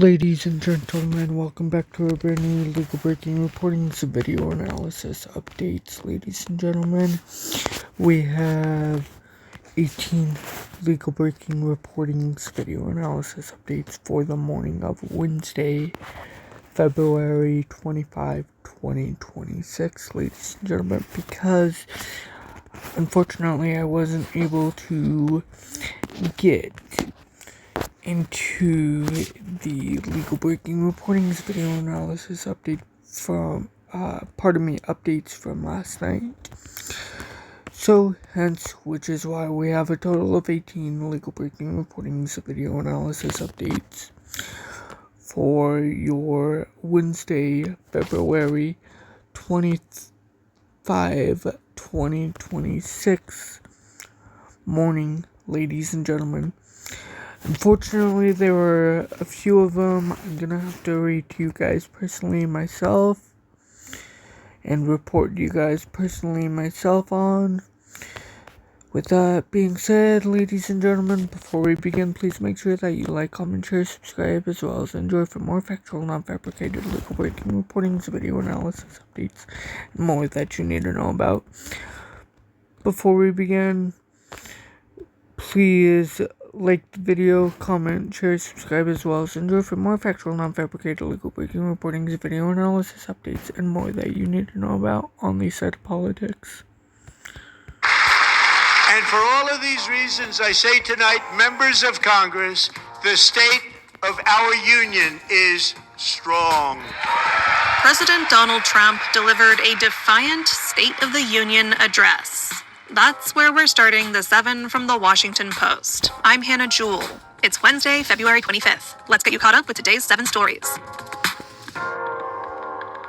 Ladies and gentlemen, welcome back to a brand new legal breaking reportings video analysis updates. Ladies and gentlemen, we have 18 legal breaking reportings video analysis updates for the morning of Wednesday, February 25, 2026. Ladies and gentlemen, because unfortunately I wasn't able to get into the legal breaking reportings video analysis update from updates from last night. So hence, which is why we have a total of 18 legal breaking reportings video analysis updates for your Wednesday, February 25, 2026 morning, ladies and gentlemen. Unfortunately, there were a few of them I'm gonna have to read to you guys personally myself and report to you guys personally myself on. With that being said, ladies and gentlemen, before we begin, please make sure that you like, comment, share, subscribe, as well as enjoy for more factual, non-fabricated, legal breaking reportings, video analysis updates, and more that you need to know about. Before we begin, please like the video, comment, share, subscribe, as well as enjoy for more factual, non-fabricated, legal breaking reportings, video analysis updates, and more that you need to know about on the side of politics. And for all of these reasons, I say tonight, members of Congress, the state of our union is strong. President Donald Trump delivered a defiant State of the Union address. That's where we're starting the 7 from the Washington Post. I'm Hannah Jewell. It's Wednesday, February 25th. Let's get you caught up with today's 7 stories.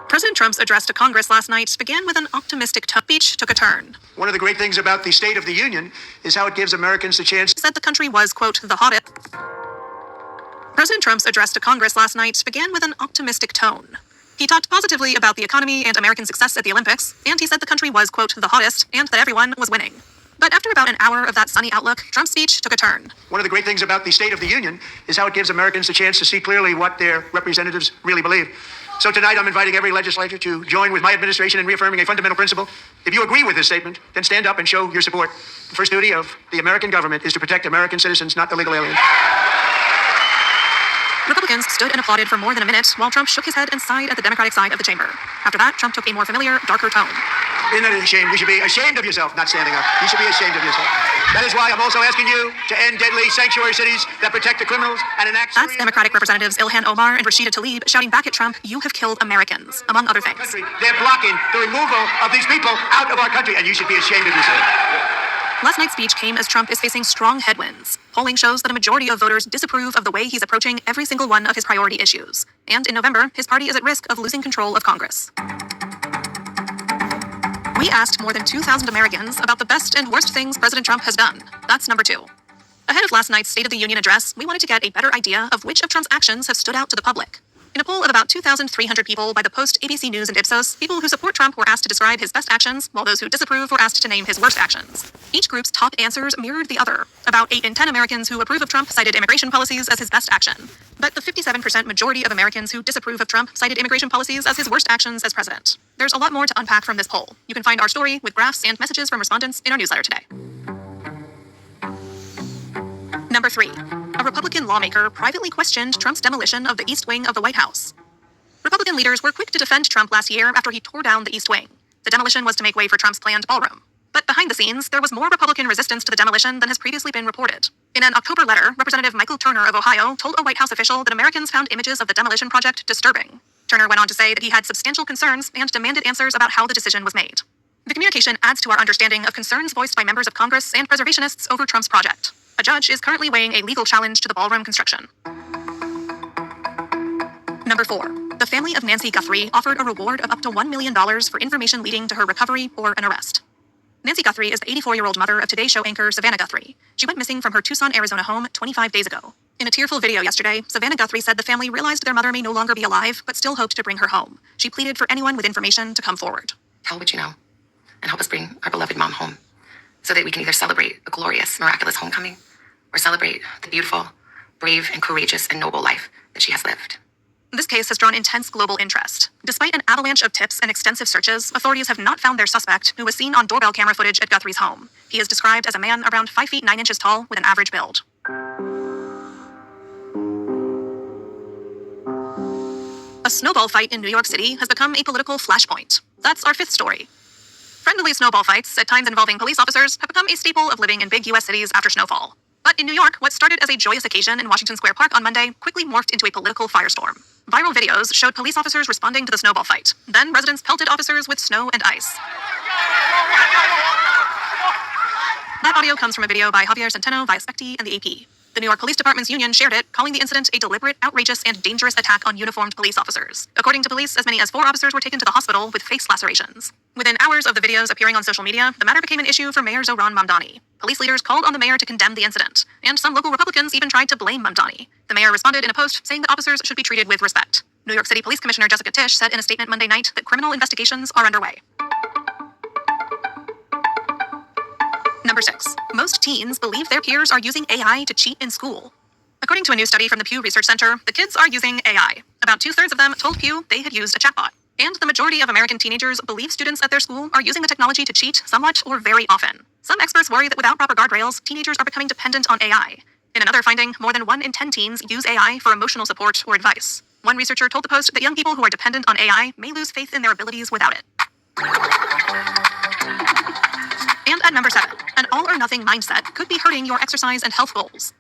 President Trump's address to Congress last night began with an optimistic tone. Speech took a turn. One of the great things about the State of the Union is how it gives Americans the chance. He said the country was, quote, the hottest. President Trump's address to Congress last night began with an optimistic tone. He talked positively about the economy and American success at the Olympics, and he said the country was, quote, the hottest, and that everyone was winning. But after about an hour of that sunny outlook, Trump's speech took a turn. One of the great things about the State of the Union is how it gives Americans a chance to see clearly what their representatives really believe. So tonight I'm inviting every legislator to join with my administration in reaffirming a fundamental principle. If you agree with this statement, then stand up and show your support. The first duty of the American government is to protect American citizens, not illegal aliens. Republicans stood and applauded for more than a minute while Trump shook his head and sighed at the Democratic side of the chamber. After that, Trump took a more familiar, darker tone. Isn't that a shame? You should be ashamed of yourself, not standing up. You should be ashamed of yourself. That is why I'm also asking you to end deadly sanctuary cities that protect the criminals and enact... That's Democratic Representatives Ilhan Omar and Rashida Tlaib shouting back at Trump, "You have killed Americans," among other things. They're blocking the removal of these people out of our country, and you should be ashamed of yourself. Last night's speech came as Trump is facing strong headwinds. Polling shows that a majority of voters disapprove of the way he's approaching every single one of his priority issues. And in November, his party is at risk of losing control of Congress. We asked more than 2,000 Americans about the best and worst things President Trump has done. That's number 2. Ahead of last night's State of the Union address, we wanted to get a better idea of which of Trump's actions have stood out to the public. In a poll of about 2,300 people by the Post, ABC News, and Ipsos, people who support Trump were asked to describe his best actions, while those who disapprove were asked to name his worst actions. Each group's top answers mirrored the other. About 8 in 10 Americans who approve of Trump cited immigration policies as his best action. But the 57% majority of Americans who disapprove of Trump cited immigration policies as his worst actions as president. There's a lot more to unpack from this poll. You can find our story with graphs and messages from respondents in our newsletter today. Number 3. A Republican lawmaker privately questioned Trump's demolition of the East Wing of the White House. Republican leaders were quick to defend Trump last year after he tore down the East Wing. The demolition was to make way for Trump's planned ballroom. But behind the scenes, there was more Republican resistance to the demolition than has previously been reported. In an October letter, Representative Michael Turner of Ohio told a White House official that Americans found images of the demolition project disturbing. Turner went on to say that he had substantial concerns and demanded answers about how the decision was made. The communication adds to our understanding of concerns voiced by members of Congress and preservationists over Trump's project. A judge is currently weighing a legal challenge to the ballroom construction. Number 4. The family of Nancy Guthrie offered a reward of up to $1 million for information leading to her recovery or an arrest. Nancy Guthrie is the 84-year-old mother of Today Show anchor Savannah Guthrie. She went missing from her Tucson, Arizona home 25 days ago. In a tearful video yesterday, Savannah Guthrie said the family realized their mother may no longer be alive, but still hoped to bring her home. She pleaded for anyone with information to come forward. Tell what you know, and help us bring our beloved mom home, so that we can either celebrate a glorious, miraculous homecoming, or celebrate the beautiful, brave, and courageous and noble life that she has lived. This case has drawn intense global interest. Despite an avalanche of tips and extensive searches, authorities have not found their suspect, who was seen on doorbell camera footage at Guthrie's home. He is described as a man around 5 feet 9 inches tall with an average build. A snowball fight in New York City has become a political flashpoint. That's our 5th story. Friendly snowball fights, at times involving police officers, have become a staple of living in big U.S. cities after snowfall. But in New York, what started as a joyous occasion in Washington Square Park on Monday quickly morphed into a political firestorm. Viral videos showed police officers responding to the snowball fight. Then residents pelted officers with snow and ice. That audio comes from a video by Javier Centeno via Specti and the AP. The New York Police Department's union shared it, calling the incident a deliberate, outrageous, and dangerous attack on uniformed police officers. According to police, as many as 4 officers were taken to the hospital with face lacerations. Within hours of the videos appearing on social media, the matter became an issue for Mayor Zohran Mamdani. Police leaders called on the mayor to condemn the incident, and some local Republicans even tried to blame Mamdani. The mayor responded in a post saying that officers should be treated with respect. New York City Police Commissioner Jessica Tisch said in a statement Monday night that criminal investigations are underway. Number 6. Most teens believe their peers are using AI to cheat in school. According to a new study from the Pew Research Center, the kids are using AI. About 2/3 of them told Pew they had used a chatbot. And the majority of American teenagers believe students at their school are using the technology to cheat somewhat or very often. Some experts worry that without proper guardrails, teenagers are becoming dependent on AI. In another finding, more than 1 in 10 teens use AI for emotional support or advice. One researcher told the Post that young people who are dependent on AI may lose faith in their abilities without it. And at number 7, an all-or-nothing mindset could be hurting your exercise and health goals.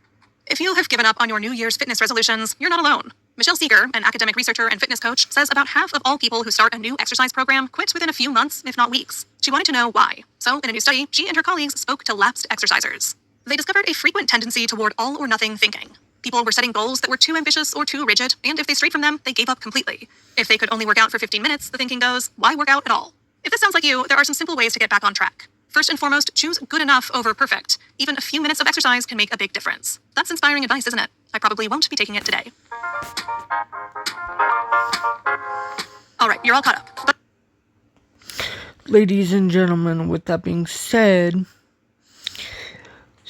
If you have given up on your New Year's fitness resolutions, you're not alone. Michelle Seeger, an academic researcher and fitness coach, says about half of all people who start a new exercise program quit within a few months, if not weeks. She wanted to know why. So, in a new study, she and her colleagues spoke to lapsed exercisers. They discovered a frequent tendency toward all-or-nothing thinking. People were setting goals that were too ambitious or too rigid, and if they strayed from them, they gave up completely. If they could only work out for 15 minutes, the thinking goes, why work out at all? If this sounds like you, there are some simple ways to get back on track. First and foremost, choose good enough over perfect. Even a few minutes of exercise can make a big difference. That's inspiring advice, isn't it? I probably won't be taking it today. All right, you're all caught up. Ladies and gentlemen, with that being said,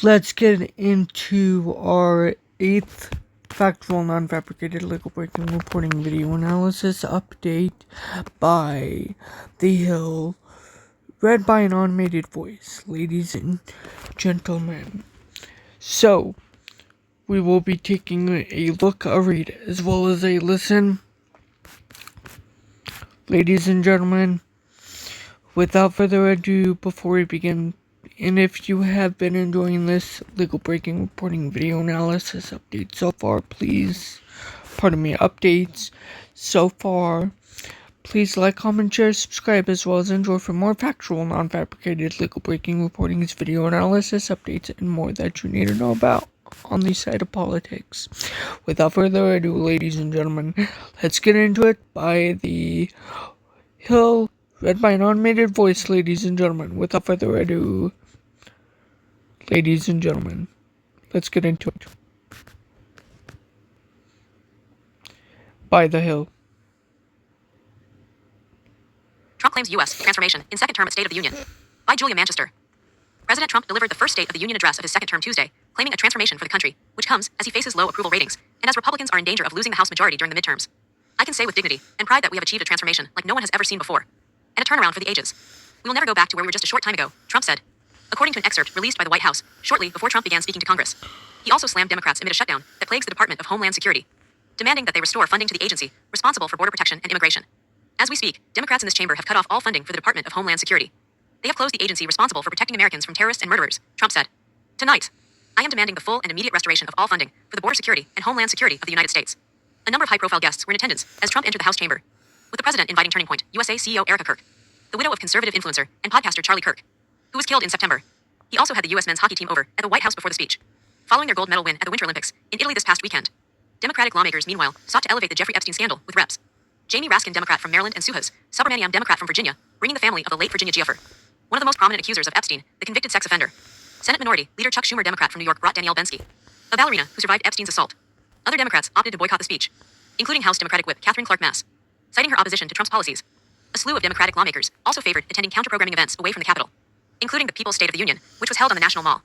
let's get into our 8th factual, non-fabricated, legal breaking, reporting video analysis update by The Hill. Read by an automated voice, ladies and gentlemen. So, we will be taking a look, a read, as well as a listen. Ladies and gentlemen, without further ado, before we begin, and if you have been enjoying this legal breaking, reporting, video analysis update so far, updates so far, please like, comment, share, subscribe, as well as enjoy for more factual, non-fabricated, legal breaking, reportings, video analysis, updates, and more that you need to know about on the side of politics. Without further ado, ladies and gentlemen, let's get into it by The Hill, read by an automated voice, ladies and gentlemen. Without further ado, ladies and gentlemen, let's get into it. By The Hill. Trump claims U.S. transformation in second term at State of the Union. By Julia Manchester. President Trump delivered the first State of the Union address of his second term Tuesday, claiming a transformation for the country, which comes as he faces low approval ratings and as Republicans are in danger of losing the House majority during the midterms. I can say with dignity and pride that we have achieved a transformation like no one has ever seen before, and a turnaround for the ages. We will never go back to where we were just a short time ago, Trump said, according to an excerpt released by the White House shortly before Trump began speaking to Congress. He also slammed Democrats amid a shutdown that plagues the Department of Homeland Security, demanding that they restore funding to the agency responsible for border protection and immigration. As we speak, Democrats in this chamber have cut off all funding for the Department of Homeland Security. They have closed the agency responsible for protecting Americans from terrorists and murderers, Trump said. Tonight, I am demanding the full and immediate restoration of all funding for the border security and homeland security of the United States. A number of high-profile guests were in attendance as Trump entered the House chamber, with the president inviting Turning Point USA CEO Erica Kirk, the widow of conservative influencer and podcaster Charlie Kirk, who was killed in September. He also had the U.S. men's hockey team over at the White House before the speech, following their gold medal win at the Winter Olympics in Italy this past weekend. Democratic lawmakers, meanwhile, sought to elevate the Jeffrey Epstein scandal with Reps. Jamie Raskin, Democrat from Maryland, and Suhas Subramaniam, Democrat from Virginia, bringing the family of the late Virginia Giuffre, one of the most prominent accusers of Epstein, the convicted sex offender. Senate Minority Leader Chuck Schumer, Democrat from New York, brought Danielle Bensky, a ballerina who survived Epstein's assault. Other Democrats opted to boycott the speech, including House Democratic Whip Catherine Clark Mass, citing her opposition to Trump's policies. A slew of Democratic lawmakers also favored attending counter-programming events away from the Capitol, including the People's State of the Union, which was held on the National Mall.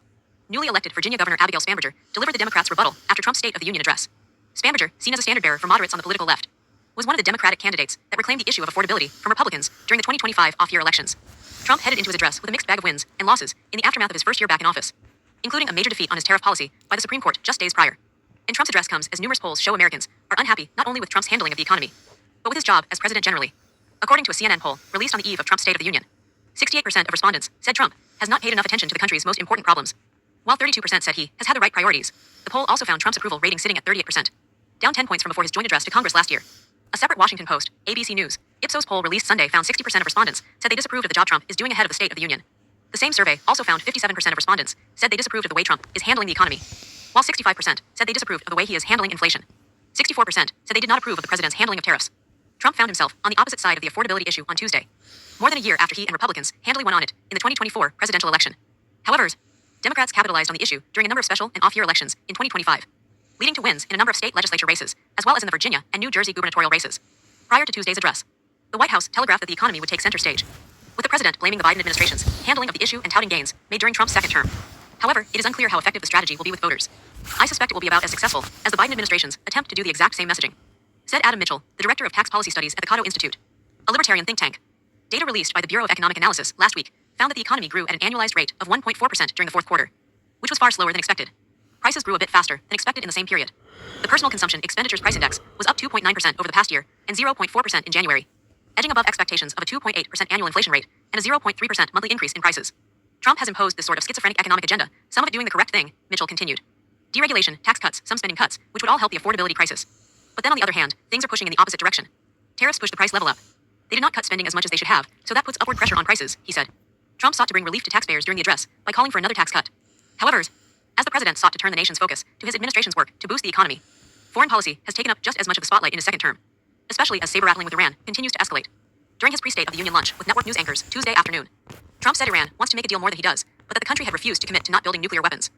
Newly elected Virginia Governor Abigail Spanberger delivered the Democrats' rebuttal after Trump's State of the Union address. Spanberger, seen as a standard bearer for moderates on the political left, was one of the Democratic candidates that reclaimed the issue of affordability from Republicans during the 2025 off-year elections. Trump headed into his address with a mixed bag of wins and losses in the aftermath of his first year back in office, including a major defeat on his tariff policy by the Supreme Court just days prior. And Trump's address comes as numerous polls show Americans are unhappy not only with Trump's handling of the economy, but with his job as president generally. According to a CNN poll released on the eve of Trump's State of the Union, 68% of respondents said Trump has not paid enough attention to the country's most important problems, while 32% said he has had the right priorities. The poll also found Trump's approval rating sitting at 38%, down 10 points from before his joint address to Congress last year. A separate Washington Post, ABC News, Ipsos poll released Sunday found 60% of respondents said they disapproved of the job Trump is doing ahead of the State of the Union. The same survey also found 57% of respondents said they disapproved of the way Trump is handling the economy, while 65% said they disapproved of the way he is handling inflation. 64% said they did not approve of the president's handling of tariffs. Trump found himself on the opposite side of the affordability issue on Tuesday, more than a year after he and Republicans handily went on it in the 2024 presidential election. However, Democrats capitalized on the issue during a number of special and off-year elections in 2025, leading to wins in a number of state legislature races, as well as in the Virginia and New Jersey gubernatorial races. Prior to Tuesday's address, the White House telegraphed that the economy would take center stage, with the president blaming the Biden administration's handling of the issue and touting gains made during Trump's second term. However, it is unclear how effective the strategy will be with voters. I suspect it will be about as successful as the Biden administration's attempt to do the exact same messaging, said Adam Mitchell, the director of tax policy studies at the Cato Institute, a libertarian think tank. Data released by the Bureau of Economic Analysis last week found that the economy grew at an annualized rate of 1.4% during the fourth quarter, which was far slower than expected. Prices grew a bit faster than expected in the same period. The personal consumption expenditures price index was up 2.9% over the past year and 0.4% in January, edging above expectations of a 2.8% annual inflation rate and a 0.3% monthly increase in prices. Trump has imposed this sort of schizophrenic economic agenda, some of it doing the correct thing, Mitchell continued. Deregulation, tax cuts, some spending cuts, which would all help the affordability crisis. But then on the other hand, things are pushing in the opposite direction. Tariffs push the price level up. They did not cut spending as much as they should have, so that puts upward pressure on prices, he said. Trump sought to bring relief to taxpayers during the address by calling for another tax cut. However, as the president sought to turn the nation's focus to his administration's work to boost the economy, foreign policy has taken up just as much of the spotlight in his second term, especially as saber-rattling with Iran continues to escalate. During his pre-State of the Union lunch with network news anchors Tuesday afternoon, Trump said Iran wants to make a deal more than he does, but that the country had refused to commit to not building nuclear weapons.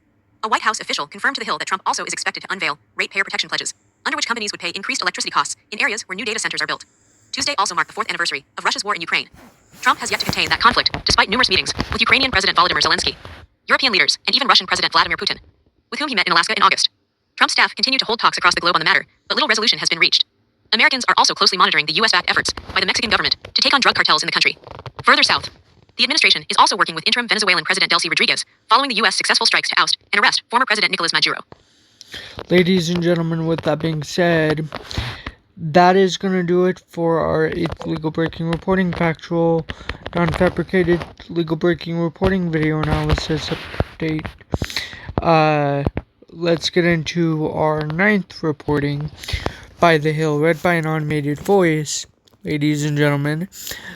A White House official confirmed to The Hill that Trump also is expected to unveil ratepayer protection pledges, under which companies would pay increased electricity costs in areas where new data centers are built. Tuesday also marked the fourth anniversary of Russia's war in Ukraine. Trump has yet to contain that conflict, despite numerous meetings with Ukrainian President Volodymyr Zelensky, European leaders, and even Russian President Vladimir Putin, with whom he met in Alaska in August. Trump's staff continued to hold talks across the globe on the matter, but little resolution has been reached. Americans are also closely monitoring the U.S.-backed efforts by the Mexican government to take on drug cartels in the country. Further south, the administration is also working with interim Venezuelan President Delcy Rodriguez following the U.S. successful strikes to oust and arrest former President Nicolas Maduro. Ladies and gentlemen, with that being said, that is going to do it for our 8th Legal Breaking Reporting Factual Non-Fabricated Legal Breaking Reporting Video Analysis Update. Let's get into our 9th reporting by The Hill, read by an automated voice, ladies and gentlemen.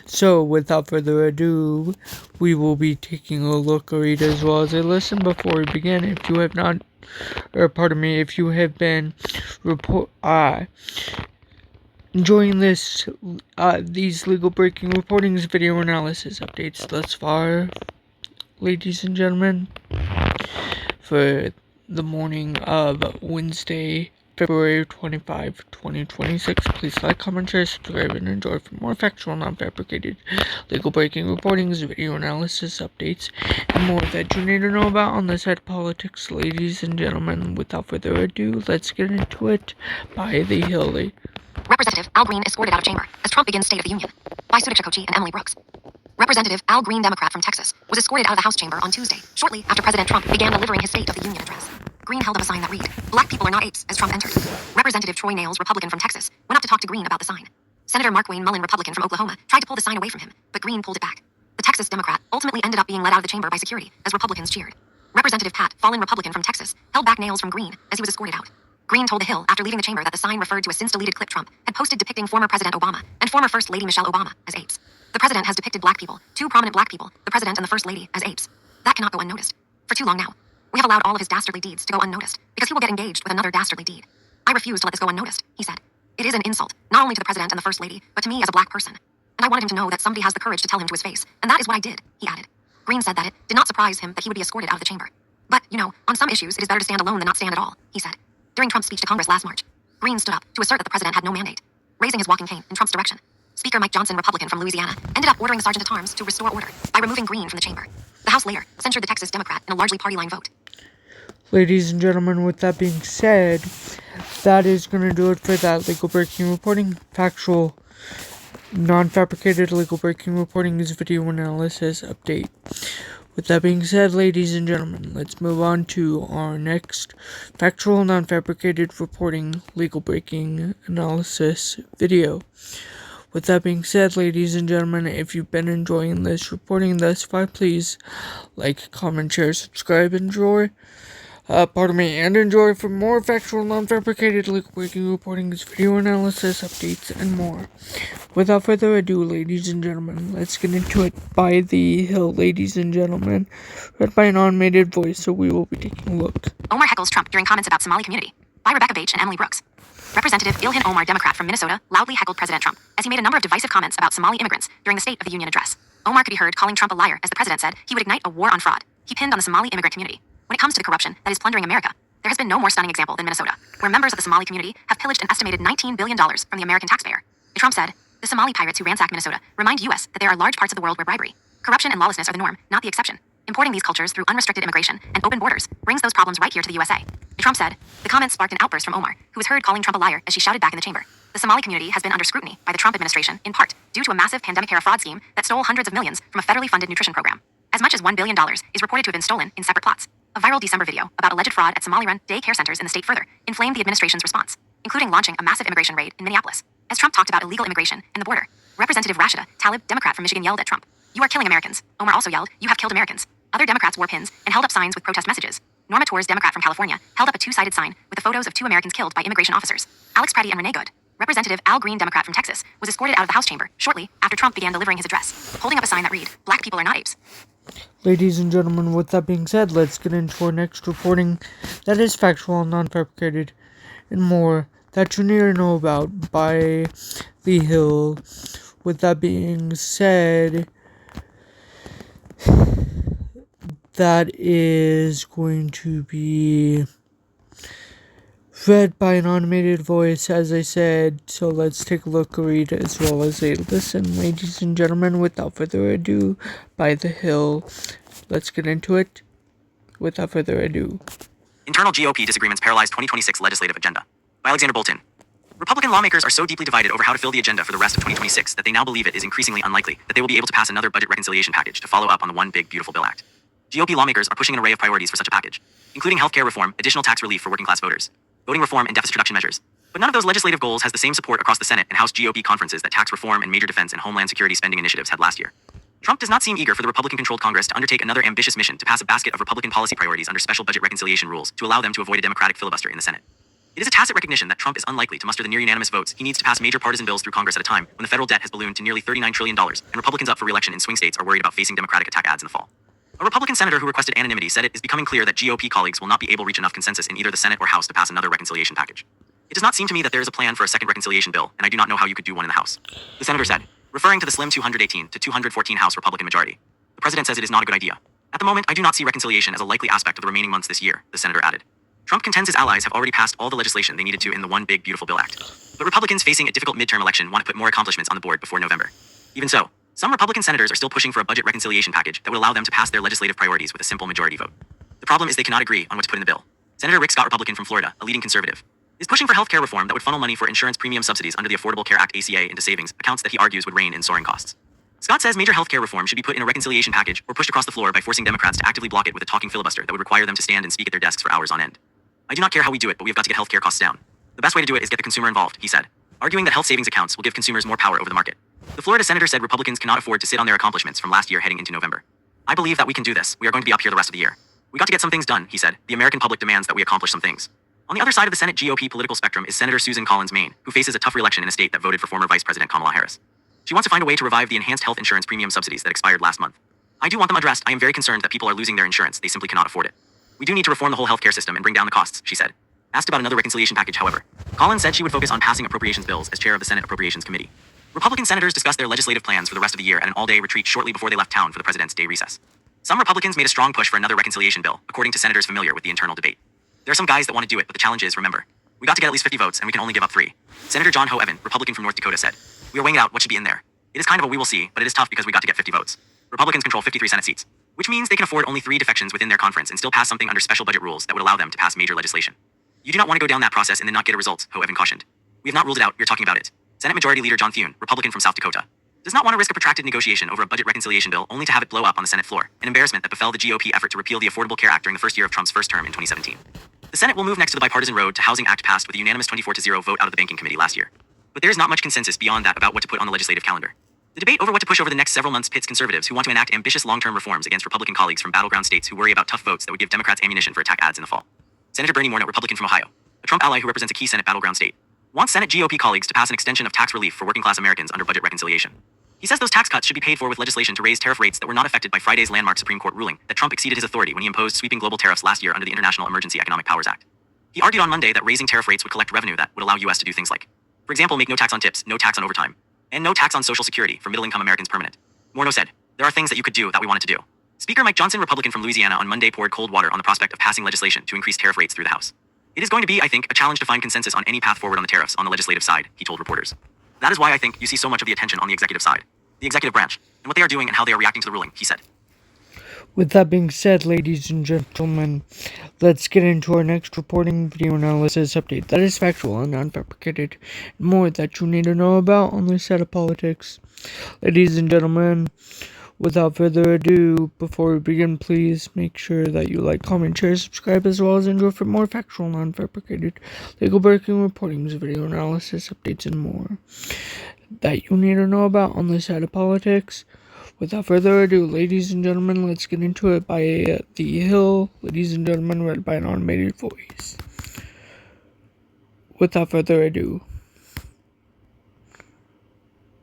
So, without further ado, we will be taking a look, a read, as well as a listen before we begin. If you have not, if you have been enjoying these legal breaking reportings video analysis updates thus far, ladies and gentlemen, for the morning of Wednesday, February 25, 2026. Please like, comment, share, subscribe, and enjoy for more factual, non-fabricated, legal breaking reportings, video analysis, updates, and more that you need to know about on the side of politics. Ladies and gentlemen, without further ado, let's get into it by The Hill. Representative Al Green escorted out of chamber as Trump begins State of the Union by Sudik Chakotay and Emily Brooks. Representative Al Green, Democrat from Texas, was escorted out of the House chamber on Tuesday, shortly after President Trump began delivering his State of the Union address. Green held up a sign that read, "Black people are not apes," as Trump entered. Representative Troy Nails, Republican from Texas, went up to talk to Green about the sign. Senator Mark Wayne Mullen, Republican from Oklahoma, tried to pull the sign away from him, but Green pulled it back. The Texas Democrat ultimately ended up being let out of the chamber by security as Republicans cheered. Representative Pat Fallon, Republican from Texas, held back Nails from Green as he was escorted out. Green told The Hill after leaving the chamber that the sign referred to a since-deleted clip Trump had posted depicting former President Obama and former First Lady Michelle Obama as apes. The president has depicted black people, two prominent black people, the president and the First Lady, as apes. That cannot go unnoticed. For too long now, we have allowed all of his dastardly deeds to go unnoticed because he will get engaged with another dastardly deed. I refuse to let this go unnoticed, he said. It is an insult, not only to the president and the First Lady, but to me as a black person. And I wanted him to know that somebody has the courage to tell him to his face, and that is what I did, he added. Green said that it did not surprise him that he would be escorted out of the chamber. But, on some issues, it is better to stand alone than not stand at all, he said. During Trump's speech to Congress last March, Green stood up to assert that the president had no mandate, raising his walking cane in Trump's direction. Speaker Mike Johnson, Republican from Louisiana, ended up ordering the sergeant-at-arms to restore order by removing Green from the chamber. The House later censured the Texas Democrat in a largely party-line vote. Ladies and gentlemen, with that being said, that is going to do it for that legal breaking reporting. Factual, non-fabricated legal breaking reporting is video analysis update. With that being said, ladies and gentlemen, let's move on to our next factual, non-fabricated reporting legal breaking analysis video. With that being said, ladies and gentlemen, if you've been enjoying this reporting thus far, please like, comment, share, subscribe, enjoy for more factual, non-fabricated, legal-breaking reportings, video analysis, updates, and more. Without further ado, ladies and gentlemen, let's get into it. By the Hill, ladies and gentlemen, read by an automated voice, so we will be taking a look. Omar heckles Trump during comments about Somali community, by Rebecca Bache and Emily Brooks. Representative Ilhan Omar, Democrat from Minnesota, loudly heckled President Trump as he made a number of divisive comments about Somali immigrants during the State of the Union address. Omar could be heard calling Trump a liar as the president said he would ignite a war on fraud. He pinned on the Somali immigrant community. When it comes to the corruption that is plundering America, there has been no more stunning example than Minnesota, where members of the Somali community have pillaged an estimated $19 billion from the American taxpayer. Trump said, "The Somali pirates who ransacked Minnesota remind U.S. that there are large parts of the world where bribery, corruption, and lawlessness are the norm, not the exception. Importing these cultures through unrestricted immigration and open borders brings those problems right here to the USA." Trump said. The comments sparked an outburst from Omar, who was heard calling Trump a liar as she shouted back in the chamber. The Somali community has been under scrutiny by the Trump administration, in part due to a massive pandemic-era fraud scheme that stole hundreds of millions from a federally funded nutrition program. As much as $1 billion is reported to have been stolen in separate plots. A viral December video about alleged fraud at Somali-run day care centers in the state further inflamed the administration's response, including launching a massive immigration raid in Minneapolis. As Trump talked about illegal immigration and the border, Representative Rashida Tlaib, Democrat from Michigan, yelled at Trump, "You are killing Americans." Omar also yelled, "You have killed Americans." Other Democrats wore pins and held up signs with protest messages. Norma Torres, Democrat from California, held up a two-sided sign with the photos of 2 Americans killed by immigration officers, Alex Pratty and Renee Good. Representative Al Green, Democrat from Texas, was escorted out of the House chamber shortly after Trump began delivering his address, holding up a sign that read, "Black people are not apes." Ladies and gentlemen, with that being said, let's get into our next reporting that is factual, non-fabricated, and more that you need to know about by The Hill. With that being said, that is going to be read by an automated voice, as I said, so let's take a look, read, as well as a listen, ladies and gentlemen. Without further ado, by The Hill, let's get into it. Without further ado. Internal GOP disagreements paralyze 2026 legislative agenda. By Alexander Bolton. Republican lawmakers are so deeply divided over how to fill the agenda for the rest of 2026 that they now believe it is increasingly unlikely that they will be able to pass another budget reconciliation package to follow up on the One Big Beautiful Bill Act. GOP lawmakers are pushing an array of priorities for such a package, including healthcare reform, additional tax relief for working-class voters, voting reform, and deficit reduction measures. But none of those legislative goals has the same support across the Senate and House GOP conferences that tax reform and major defense and homeland security spending initiatives had last year. Trump does not seem eager for the Republican-controlled Congress to undertake another ambitious mission to pass a basket of Republican policy priorities under special budget reconciliation rules to allow them to avoid a Democratic filibuster in the Senate. It is a tacit recognition that Trump is unlikely to muster the near-unanimous votes he needs to pass major partisan bills through Congress at a time when the federal debt has ballooned to nearly $39 trillion and Republicans up for re-election in swing states are worried about facing Democratic attack ads in the fall. A Republican senator who requested anonymity said it is becoming clear that GOP colleagues will not be able to reach enough consensus in either the Senate or House to pass another reconciliation package. It does not seem to me that there is a plan for a second reconciliation bill, and I do not know how you could do one in the House. The senator said, referring to the slim 218 to 214 House Republican majority. The president says it is not a good idea. At the moment, I do not see reconciliation as a likely aspect of the remaining months this year, the senator added. Trump contends his allies have already passed all the legislation they needed to in the One Big Beautiful Bill Act. But Republicans facing a difficult midterm election want to put more accomplishments on the board before November. Even so, some Republican senators are still pushing for a budget reconciliation package that would allow them to pass their legislative priorities with a simple majority vote. The problem is they cannot agree on what to put in the bill. Senator Rick Scott, Republican from Florida, a leading conservative, is pushing for healthcare reform that would funnel money for insurance premium subsidies under the Affordable Care Act ACA into savings accounts that he argues would rein in soaring costs. Scott says major healthcare reform should be put in a reconciliation package or pushed across the floor by forcing Democrats to actively block it with a talking filibuster that would require them to stand and speak at their desks for hours on end. I do not care how we do it, but we've got to get healthcare costs down. The best way to do it is get the consumer involved, he said, arguing that health savings accounts will give consumers more power over the market. The Florida senator said Republicans cannot afford to sit on their accomplishments from last year heading into November. I believe that we can do this. We are going to be up here the rest of the year. We got to get some things done, he said. The American public demands that we accomplish some things. On the other side of the Senate GOP political spectrum is Senator Susan Collins, Maine, who faces a tough re-election in a state that voted for former Vice President Kamala Harris. She wants to find a way to revive the enhanced health insurance premium subsidies that expired last month. I do want them addressed. I am very concerned that people are losing their insurance. They simply cannot afford it. We do need to reform the whole healthcare system and bring down the costs, she said. Asked about another reconciliation package, however, Collins said she would focus on passing appropriations bills as chair of the Senate Appropriations Committee. Republican senators discussed their legislative plans for the rest of the year at an all-day retreat shortly before they left town for the president's day recess. Some Republicans made a strong push for another reconciliation bill, according to senators familiar with the internal debate. There are some guys that want to do it, but the challenge is, remember, we got to get at least 50 votes and we can only give up 3. Senator John Ho Evan, Republican from North Dakota, said, we are weighing out what should be in there. It is kind of a we will see, but it is tough because we got to get 50 votes. Republicans control 53 Senate seats. which means they can afford only 3 defections within their conference and still pass something under special budget rules that would allow them to pass major legislation. You do not want to go down that process and then not get a result, Ho Evan cautioned. We have not ruled it out, you're talking about it. Senate Majority Leader John Thune, Republican from South Dakota, does not want to risk a protracted negotiation over a budget reconciliation bill only to have it blow up on the Senate floor, an embarrassment that befell the GOP effort to repeal the Affordable Care Act during the first year of Trump's first term in 2017. The Senate will move next to the bipartisan road to Housing Act passed with a unanimous 24-0 vote out of the Banking Committee last year. But there is not much consensus beyond that about what to put on the legislative calendar. The debate over what to push over the next several months pits conservatives who want to enact ambitious long-term reforms against Republican colleagues from battleground states who worry about tough votes that would give Democrats ammunition for attack ads in the fall. Senator Bernie Moore, Republican from Ohio, a Trump ally who represents a key Senate battleground state, wants Senate GOP colleagues to pass an extension of tax relief for working-class Americans under budget reconciliation. He says those tax cuts should be paid for with legislation to raise tariff rates that were not affected by Friday's landmark Supreme Court ruling that Trump exceeded his authority when he imposed sweeping global tariffs last year under the International Emergency Economic Powers Act. He argued on Monday that raising tariff rates would collect revenue that would allow U.S. to do things like, for example, make no tax on tips, no tax on overtime, and no tax on Social Security for middle-income Americans permanent. Morneau said, there are things that you could do that we wanted to do. Speaker Mike Johnson, Republican from Louisiana, on Monday poured cold water on the prospect of passing legislation to increase tariff rates through the House. It is going to be, I think, a challenge to find consensus on any path forward on the tariffs on the legislative side, he told reporters. That is why I think you see so much of the attention on the executive side, the executive branch, and what they are doing and how they are reacting to the ruling, he said. With that being said, ladies and gentlemen, let's get into our next reporting video analysis update that is factual and unfabricated, and more that you need to know about on this side of politics. Ladies and gentlemen, without further ado, before we begin, please make sure that you like, comment, share, subscribe, as well as enjoy for more factual and unfabricated legal breaking reportings, video analysis, updates, and more that you need to know about on this side of politics. Without further ado, ladies and gentlemen, let's get into it by The Hill. Ladies and gentlemen, read by an automated voice. Without further ado.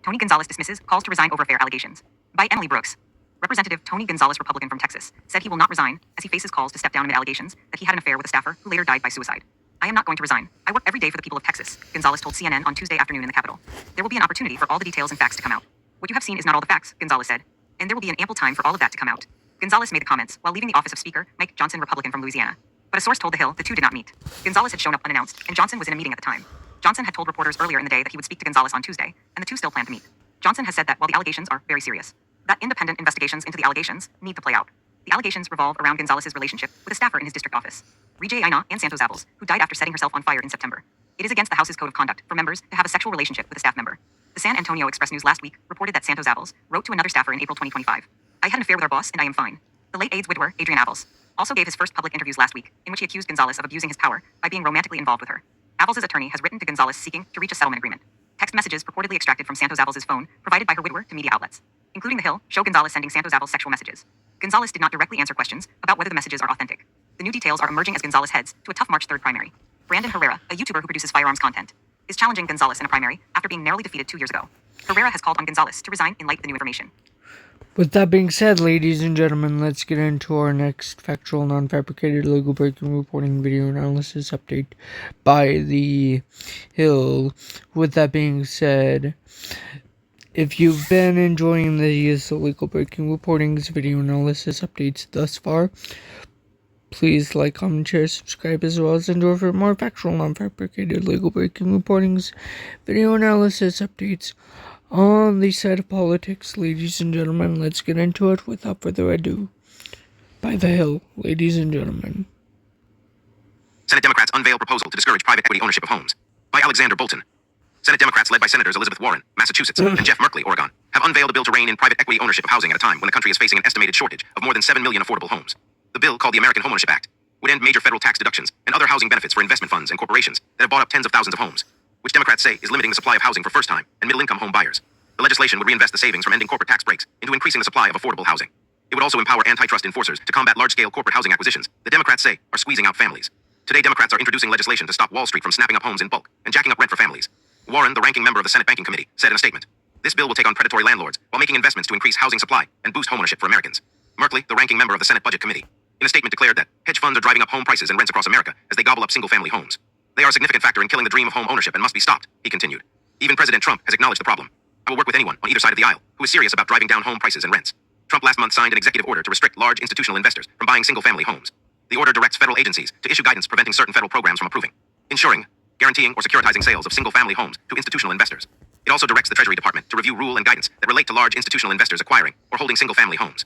Tony Gonzalez dismisses calls to resign over affair allegations. By Emily Brooks. Representative Tony Gonzalez, Republican from Texas, said he will not resign as he faces calls to step down amid allegations that he had an affair with a staffer who later died by suicide. I am not going to resign. I work every day for the people of Texas, Gonzalez told CNN on Tuesday afternoon in the Capitol. There will be an opportunity for all the details and facts to come out. What you have seen is not all the facts, Gonzalez said, and there will be an ample time for all of that to come out. Gonzalez made the comments while leaving the office of Speaker Mike Johnson, Republican from Louisiana. But a source told The Hill the two did not meet. Gonzalez had shown up unannounced, and Johnson was in a meeting at the time. Johnson had told reporters earlier in the day that he would speak to Gonzalez on Tuesday, and the two still planned to meet. Johnson has said that while the allegations are very serious, that independent investigations into the allegations need to play out. The allegations revolve around Gonzalez's relationship with a staffer in his district office, Rejay Aina and Santos Apples, who died after setting herself on fire in September. It is against the House's code of conduct for members to have a sexual relationship with a staff member. The San Antonio Express News last week reported that Santos Apples wrote to another staffer in April 2025. I had an affair with our boss and I am fine. The late AIDS widower, Adrian Apples, also gave his first public interviews last week, in which he accused Gonzalez of abusing his power by being romantically involved with her. Apples' attorney has written to Gonzalez seeking to reach a settlement agreement. Text messages purportedly extracted from Santos Apples' phone, provided by her widower to media outlets, including The Hill, show Gonzalez sending Santos Apples sexual messages. Gonzalez did not directly answer questions about whether the messages are authentic. The new details are emerging as Gonzalez heads to a tough March 3rd primary. Brandon Herrera, a YouTuber who produces firearms content, is challenging Gonzalez in a primary after being narrowly defeated 2 years ago. Herrera has called on Gonzalez to resign in light of the new information. With that being said, ladies and gentlemen, let's get into our next factual, non-fabricated, legal breaking reporting video analysis update by The Hill. With that being said, if you've been enjoying these legal breaking reportings, video analysis updates thus far, please like, comment, share, subscribe, as well as enjoy for more factual, non-fabricated, legal breaking reportings, video analysis updates on the side of politics. Ladies and gentlemen, let's get into it without further ado. By The Hill, ladies and gentlemen. Senate Democrats unveil proposal to discourage private equity ownership of homes. By Alexander Bolton. Senate Democrats led by Senators Elizabeth Warren, Massachusetts, and Jeff Merkley, Oregon, have unveiled a bill to rein in private equity ownership of housing at a time when the country is facing an estimated shortage of more than 7 million affordable homes. The bill, called the American Homeownership Act, would end major federal tax deductions and other housing benefits for investment funds and corporations that have bought up tens of thousands of homes, which Democrats say is limiting the supply of housing for first-time and middle-income home buyers. The legislation would reinvest the savings from ending corporate tax breaks into increasing the supply of affordable housing. It would also empower antitrust enforcers to combat large-scale corporate housing acquisitions that Democrats say are squeezing out families. Today, Democrats are introducing legislation to stop Wall Street from snapping up homes in bulk and jacking up rent for families. Warren, the ranking member of the Senate Banking Committee, said in a statement, "This bill will take on predatory landlords while making investments to increase housing supply and boost homeownership for Americans." Merkley, the ranking member of the Senate Budget Committee, in a statement declared that hedge funds are driving up home prices and rents across America as they gobble up single-family homes. They are a significant factor in killing the dream of home ownership and must be stopped, he continued. Even President Trump has acknowledged the problem. I will work with anyone on either side of the aisle who is serious about driving down home prices and rents. Trump last month signed an executive order to restrict large institutional investors from buying single-family homes. The order directs federal agencies to issue guidance preventing certain federal programs from approving, insuring, guaranteeing, or securitizing sales of single-family homes to institutional investors. It also directs the Treasury Department to review rule and guidance that relate to large institutional investors acquiring or holding single-family homes.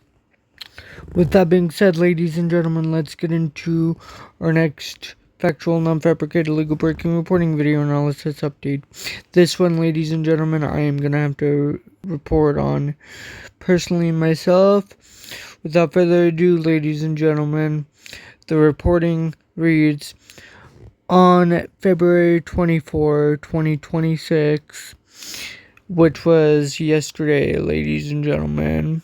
With that being said, ladies and gentlemen, let's get into our next factual, non-fabricated, legal breaking reporting video analysis update. This one, ladies and gentlemen, I am going to have to report on personally myself. Without further ado, ladies and gentlemen, the reporting reads, on February 24, 2026, which was yesterday, ladies and gentlemen,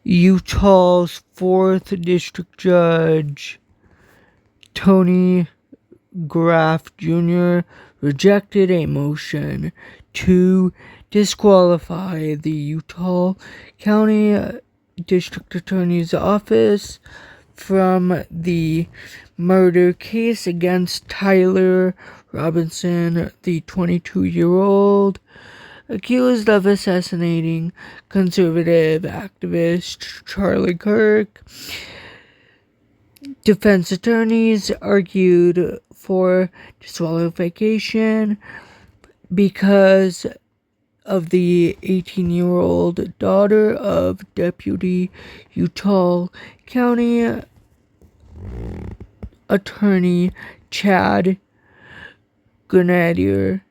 Utah's 4th District Judge, Tony Graff Jr., rejected a motion to disqualify the Utah County District Attorney's Office from the murder case against Tyler Robinson, the 22-year-old, accused of assassinating conservative activist Charlie Kirk. Defense attorneys argued for disqualification because of the 18-year-old daughter of Deputy Utah County Attorney Chad Grenadier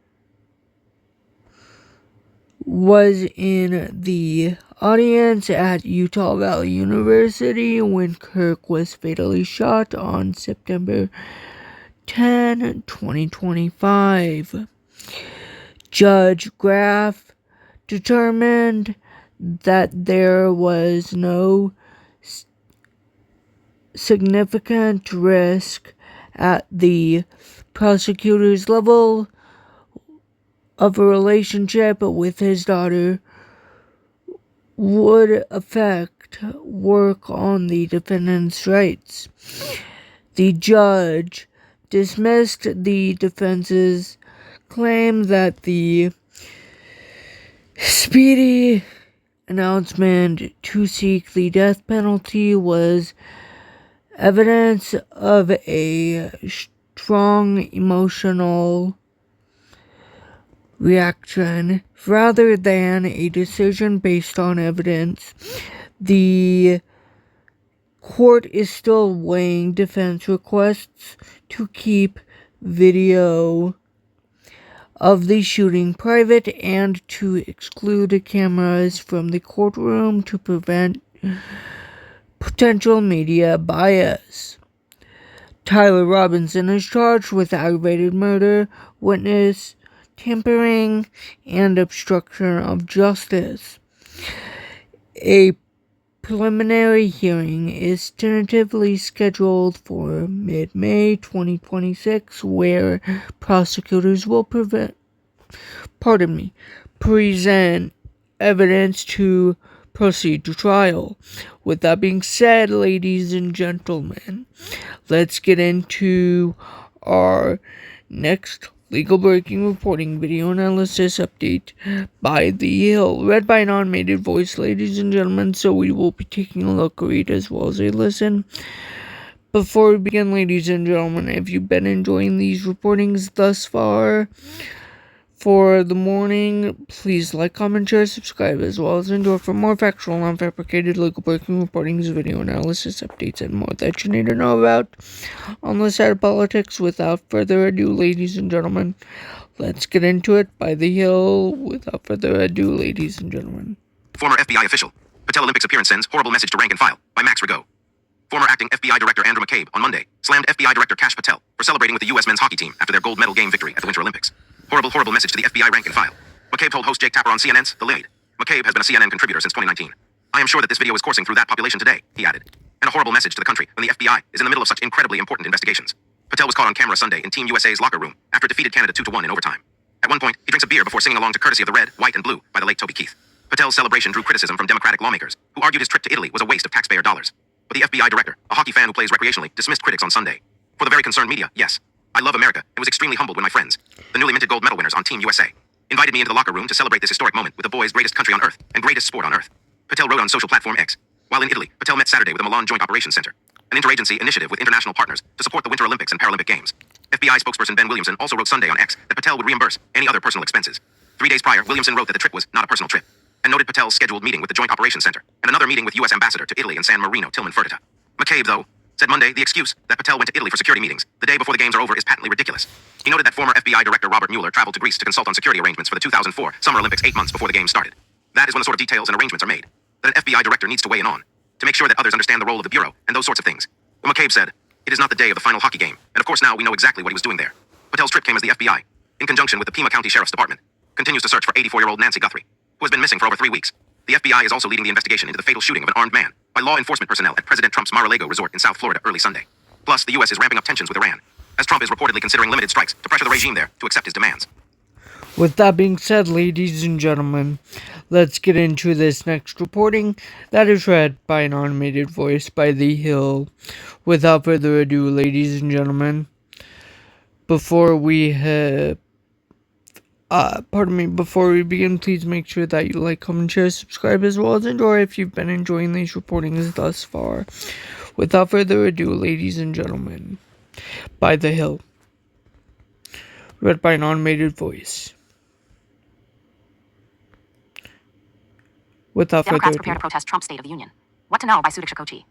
was in the audience at Utah Valley University when Kirk was fatally shot on September 10, 2025. Judge Graff determined that there was no significant risk at the prosecutor's level of a relationship with his daughter would affect work on the defendant's rights. The judge dismissed the defense's claim that the speedy announcement to seek the death penalty was evidence of a strong emotional reaction rather than a decision based on evidence. The court is still weighing defense requests to keep video of the shooting private and to exclude cameras from the courtroom to prevent potential media bias. Tyler Robinson is charged with aggravated murder, witness tampering, and obstruction of justice. A preliminary hearing is tentatively scheduled for mid-May 2026, where prosecutors will present evidence to proceed to trial. With that being said, ladies and gentlemen, let's get into our next legal breaking reporting video analysis update by The Hill, read by an automated voice, ladies and gentlemen, so we will be taking a look, read, as well as a listen. Before we begin, ladies and gentlemen, if you've been enjoying these reportings thus far for the morning, please like, comment, share, subscribe, as well as endure for more factual, non-fabricated, legal breaking reportings, video analysis, updates, and more that you need to know about on the side of politics. Without further ado, ladies and gentlemen, let's get into it by The Hill. Without further ado, ladies and gentlemen. Former FBI official. Patel Olympics appearance sends horrible message to rank and file by Max Rigaud. Former acting FBI Director Andrew McCabe on Monday slammed FBI Director Kash Patel for celebrating with the U.S. men's hockey team after their gold medal game victory at the Winter Olympics. Horrible message to the FBI rank and file. McCabe told host Jake Tapper on CNN's The Lead. McCabe has been a CNN contributor since 2019. I am sure that this video is coursing through that population today, he added. And a horrible message to the country when the FBI is in the middle of such incredibly important investigations. Patel was caught on camera Sunday in Team USA's locker room after it defeated Canada 2-1 in overtime. At one point, he drinks a beer before singing along to Courtesy of the Red, White, and Blue by the late Toby Keith. Patel's celebration drew criticism from Democratic lawmakers, who argued his trip to Italy was a waste of taxpayer dollars. But the FBI director, a hockey fan who plays recreationally, dismissed critics on Sunday. For the very concerned media, yes, I love America and was extremely humbled when my friends, the newly minted gold medal winners on Team USA, invited me into the locker room to celebrate this historic moment with the boys' greatest country on earth and greatest sport on earth. Patel wrote on social platform X. While in Italy, Patel met Saturday with the Milan Joint Operations Center, an interagency initiative with international partners to support the Winter Olympics and Paralympic Games. FBI spokesperson Ben Williamson also wrote Sunday on X that Patel would reimburse any other personal expenses. 3 days prior, Williamson wrote that the trip was not a personal trip, and noted Patel's scheduled meeting with the Joint Operations Center and another meeting with U.S. Ambassador to Italy in San Marino, Tillman Fertitta. McCabe, though, said Monday the excuse that Patel went to Italy for security meetings the day before the games are over is patently ridiculous. He noted that former FBI Director Robert Mueller traveled to Greece to consult on security arrangements for the 2004 Summer Olympics 8 months before the games started. That is when the sort of details and arrangements are made that an FBI director needs to weigh in on, to make sure that others understand the role of the Bureau and those sorts of things. But McCabe said, it is not the day of the final hockey game, and of course now we know exactly what he was doing there. Patel's trip came as the FBI, in conjunction with the Pima County Sheriff's Department, continues to search for 84-year-old Nancy Guthrie, who has been missing for over 3 weeks. The FBI is also leading the investigation into the fatal shooting of an armed man by law enforcement personnel at President Trump's Mar-a-Lago resort in South Florida early Sunday. Plus, the U.S. is ramping up tensions with Iran, as Trump is reportedly considering limited strikes to pressure the regime there to accept his demands. With that being said, ladies and gentlemen, let's get into this next reporting that is read by an automated voice by The Hill. Without further ado, ladies and gentlemen, before we begin, please make sure that you like, comment, share, subscribe, as well as enjoy if you've been enjoying these reportings thus far. Without further ado, ladies and gentlemen, by The Hill, read by an automated voice. Democrats prepare to protest Trump's State of the Union. What to know by Substack Coach.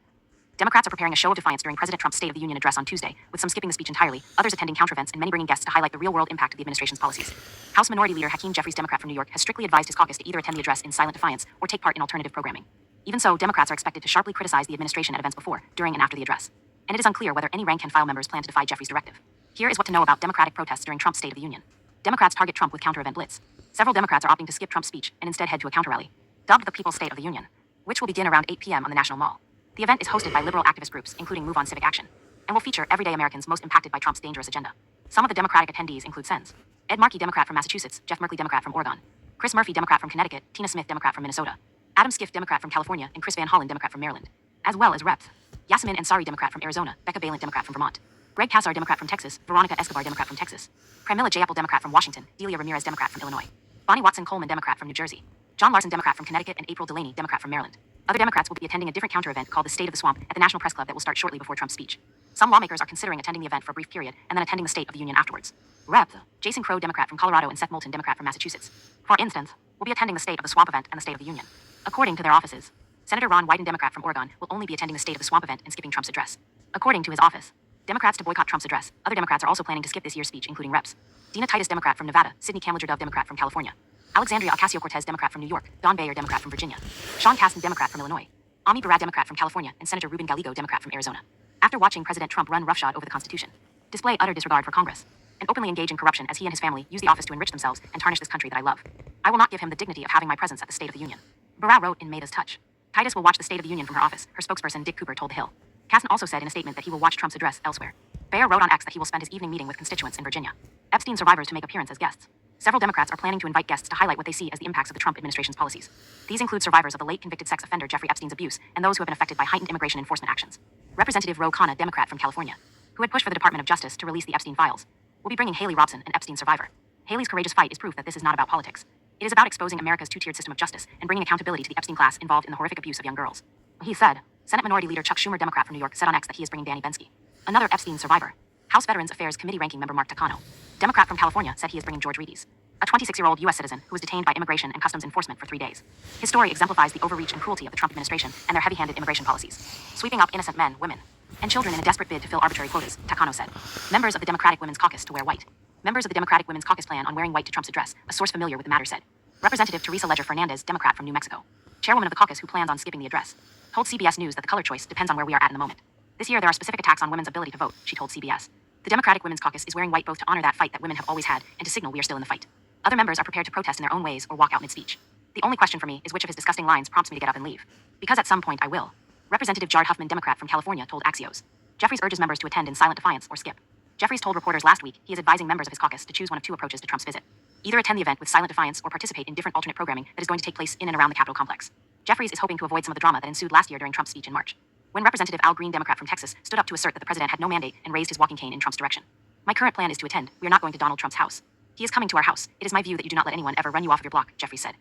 Democrats are preparing a show of defiance during President Trump's State of the Union address on Tuesday, with some skipping the speech entirely, others attending counter events, and many bringing guests to highlight the real-world impact of the administration's policies. House Minority Leader Hakeem Jeffries, Democrat from New York, has strictly advised his caucus to either attend the address in silent defiance or take part in alternative programming. Even so, Democrats are expected to sharply criticize the administration at events before, during, and after the address. And it is unclear whether any rank-and-file members plan to defy Jeffries' directive. Here is what to know about Democratic protests during Trump's State of the Union. Democrats target Trump with counter-event blitz. Several Democrats are opting to skip Trump's speech and instead head to a counter-rally, dubbed the People's State of the Union, which will begin around 8 p.m. on the National Mall. The event is hosted by liberal activist groups, including Move on Civic Action, and will feature everyday Americans most impacted by Trump's dangerous agenda. Some of the Democratic attendees include Sens. Ed Markey, Democrat from Massachusetts, Jeff Merkley, Democrat from Oregon, Chris Murphy, Democrat from Connecticut, Tina Smith, Democrat from Minnesota, Adam Schiff, Democrat from California, and Chris Van Hollen, Democrat from Maryland, as well as Reps. Yasmin Ansari, Democrat from Arizona, Becca Balint, Democrat from Vermont, Greg Casar, Democrat from Texas, Veronica Escobar, Democrat from Texas, Pramila Jayapal, Democrat from Washington, Delia Ramirez, Democrat from Illinois, Bonnie Watson Coleman, Democrat from New Jersey, John Larson, Democrat from Connecticut, and April Delaney, Democrat from Maryland. Other Democrats will be attending a different counter-event called the State of the Swamp at the National Press Club that will start shortly before Trump's speech. Some lawmakers are considering attending the event for a brief period and then attending the State of the Union afterwards. Rep. Jason Crow, Democrat from Colorado, and Seth Moulton, Democrat from Massachusetts, for instance, will be attending the State of the Swamp event and the State of the Union. According to their offices, Senator Ron Wyden, Democrat from Oregon, will only be attending the State of the Swamp event and skipping Trump's address. According to his office, Democrats to boycott Trump's address. Other Democrats are also planning to skip this year's speech, including Reps. Dina Titus, Democrat from Nevada, Sidney Kamlager Dove, Democrat from California, Alexandria Ocasio-Cortez, Democrat from New York, Don Bayer, Democrat from Virginia, Sean Casten, Democrat from Illinois, Ami Barad, Democrat from California, and Senator Ruben Gallego, Democrat from Arizona. After watching President Trump run roughshod over the Constitution, display utter disregard for Congress, and openly engage in corruption as he and his family use the office to enrich themselves and tarnish this country that I love, I will not give him the dignity of having my presence at the State of the Union. Barad wrote in Maida's Touch. Titus will watch the State of the Union from her office, her spokesperson Dick Cooper told The Hill. Casten also said in a statement that he will watch Trump's address elsewhere. Bayer wrote on X that he will spend his evening meeting with constituents in Virginia. Epstein survivors to make appearance as guests. Several Democrats are planning to invite guests to highlight what they see as the impacts of the Trump administration's policies. These include survivors of the late convicted sex offender Jeffrey Epstein's abuse and those who have been affected by heightened immigration enforcement actions. Representative Ro Khanna, Democrat from California, who had pushed for the Department of Justice to release the Epstein files, will be bringing Haley Robson, an Epstein survivor. Haley's courageous fight is proof that this is not about politics. It is about exposing America's two-tiered system of justice and bringing accountability to the Epstein class involved in the horrific abuse of young girls. He said. Senate Minority Leader Chuck Schumer, Democrat from New York, said on X that he is bringing Danny Bensky, another Epstein survivor. House Veterans Affairs Committee ranking member Mark Takano, Democrat from California, said he is bringing George Reedes, a 26-year-old U.S. citizen who was detained by Immigration and Customs Enforcement for 3 days. His story exemplifies the overreach and cruelty of the Trump administration and their heavy-handed immigration policies, sweeping up innocent men, women, and children in a desperate bid to fill arbitrary quotas, Takano said. Members of the Democratic Women's Caucus to wear white. Members of the Democratic Women's Caucus plan on wearing white to Trump's address, a source familiar with the matter said. Representative Teresa Ledger Fernandez, Democrat from New Mexico, chairwoman of the caucus who plans on skipping the address, told CBS News that the color choice depends on where we are at in the moment. This year there are specific attacks on women's ability to vote, she told CBS. The Democratic Women's Caucus is wearing white both to honor that fight that women have always had and to signal we are still in the fight. Other members are prepared to protest in their own ways or walk out mid-speech. The only question for me is which of his disgusting lines prompts me to get up and leave. Because at some point I will. Representative Jared Huffman, Democrat from California, told Axios. Jeffries urges members to attend in silent defiance or skip. Jeffries told reporters last week he is advising members of his caucus to choose one of two approaches to Trump's visit. Either attend the event with silent defiance or participate in different alternate programming that is going to take place in and around the Capitol complex. Jeffries is hoping to avoid some of the drama that ensued last year during Trump's speech in March, when Representative Al Green, Democrat from Texas, stood up to assert that the president had no mandate and raised his walking cane in Trump's direction. My current plan is to attend. We are not going to Donald Trump's house. He is coming to our house. It is my view that you do not let anyone ever run you off of your block, Jeffries said.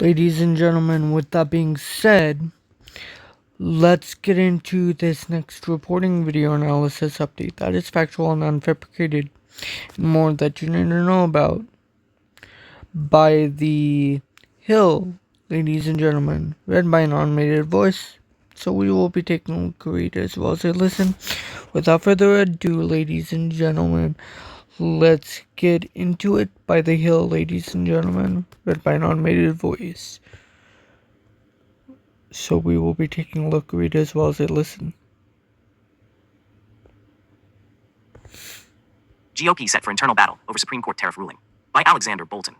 Ladies and gentlemen, with that being said, let's get into this next reporting video analysis update that is factual and unfabricated, and more that you need to know about. by The Hill, ladies and gentlemen, read by an automated voice. So we will be taking a read as well as a listen. Without further ado, ladies and gentlemen, let's get into it by The Hill, ladies and gentlemen, read by an automated voice. So we will be taking a look, read as well as a listen. GOP set for internal battle over Supreme Court tariff ruling by Alexander Bolton.